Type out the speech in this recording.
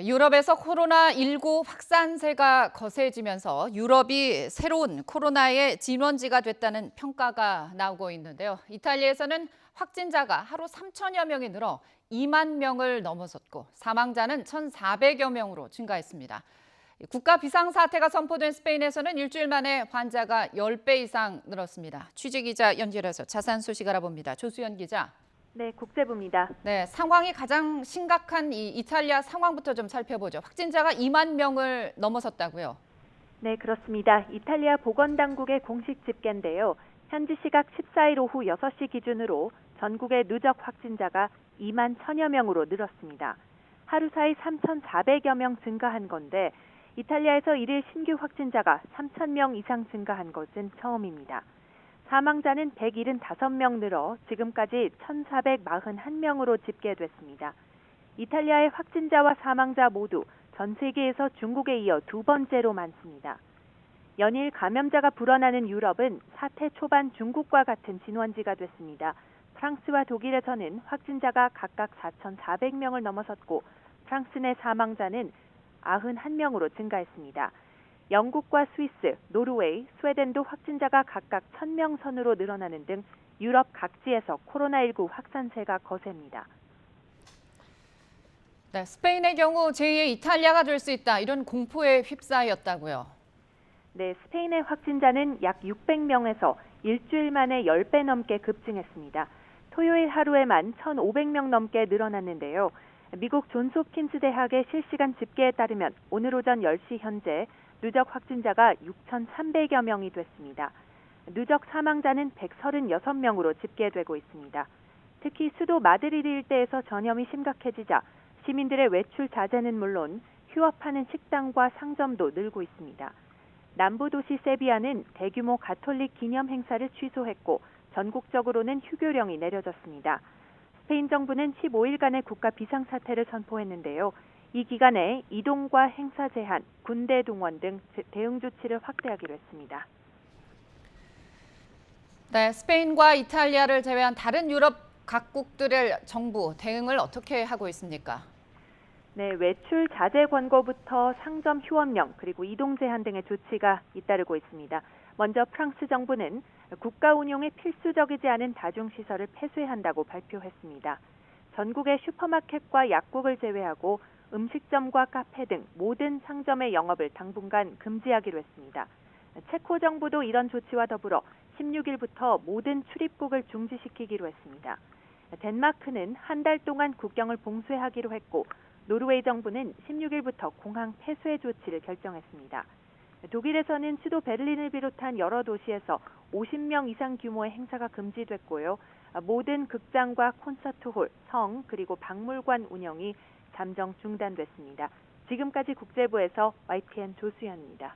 네, 유럽에서 코로나19 확산세가 거세지면서 유럽이 새로운 코로나의 진원지가 됐다는 평가가 나오고 있는데요. 이탈리아에서는 확진자가 하루 3천여 명이 늘어 2만 명을 넘어섰고 사망자는 1,400여 명으로 증가했습니다. 국가 비상사태가 선포된 스페인에서는 일주일 만에 환자가 10배 이상 늘었습니다. 취재기자 연결해서 자세한 소식 알아봅니다. 조수연 기자. 네, 국제부입니다. 네, 상황이 가장 심각한 이 이탈리아 상황부터 좀 살펴보죠. 확진자가 2만 명을 넘어섰다고요? 네, 그렇습니다. 이탈리아 보건당국의 공식 집계인데요. 현지 시각 14일 오후 6시 기준으로 전국의 누적 확진자가 2만 1천여 명으로 늘었습니다. 하루 사이 3,400여 명 증가한 건데 이탈리아에서 일일 신규 확진자가 3천 명 이상 증가한 것은 처음입니다. 사망자는 175명 늘어 지금까지 1,441명으로 집계됐습니다. 이탈리아의 확진자와 사망자 모두 전 세계에서 중국에 이어 두 번째로 많습니다. 연일 감염자가 불어나는 유럽은 사태 초반 중국과 같은 진원지가 됐습니다. 프랑스와 독일에서는 확진자가 각각 4,400명을 넘어섰고 프랑스 내 사망자는 91명으로 증가했습니다. 영국과 스위스, 노르웨이, 스웨덴도 확진자가 각각 1,000명 선으로 늘어나는 등 유럽 각지에서 코로나19 확산세가 거셉니다. 네, 스페인의 경우 제2의 이탈리아가 될 수 있다. 이런 공포에 휩싸였다고요. 네, 스페인의 확진자는 약 600명에서 일주일 만에 10배 넘게 급증했습니다. 토요일 하루에만 1,500명 넘게 늘어났는데요. 미국 존스홉킨스 대학의 실시간 집계에 따르면 오늘 오전 10시 현재 누적 확진자가 6,300여 명이 됐습니다. 누적 사망자는 136명으로 집계되고 있습니다. 특히 수도 마드리드 일대에서 전염이 심각해지자 시민들의 외출 자제는 물론 휴업하는 식당과 상점도 늘고 있습니다. 남부 도시 세비야는 대규모 가톨릭 기념 행사를 취소했고 전국적으로는 휴교령이 내려졌습니다. 스페인 정부는 15일간의 국가 비상사태를 선포했는데요. 이 기간에 이동과 행사 제한, 군대 동원 등 대응 조치를 확대하기로 했습니다. 네, 스페인과 이탈리아를 제외한 다른 유럽 각국들의 정부 대응을 어떻게 하고 있습니까? 네, 외출 자제 권고부터 상점 휴업령 그리고 이동 제한 등의 조치가 잇따르고 있습니다. 먼저 프랑스 정부는 국가 운용에 필수적이지 않은 다중시설을 폐쇄한다고 발표했습니다. 전국의 슈퍼마켓과 약국을 제외하고 음식점과 카페 등 모든 상점의 영업을 당분간 금지하기로 했습니다. 체코 정부도 이런 조치와 더불어 16일부터 모든 출입국을 중지시키기로 했습니다. 덴마크는 한 달 동안 국경을 봉쇄하기로 했고 노르웨이 정부는 16일부터 공항 폐쇄 조치를 결정했습니다. 독일에서는 수도 베를린을 비롯한 여러 도시에서 50명 이상 규모의 행사가 금지됐고요. 모든 극장과 콘서트홀, 성, 그리고 박물관 운영이 잠정 중단됐습니다. 지금까지 국제부에서 YTN 조수연입니다.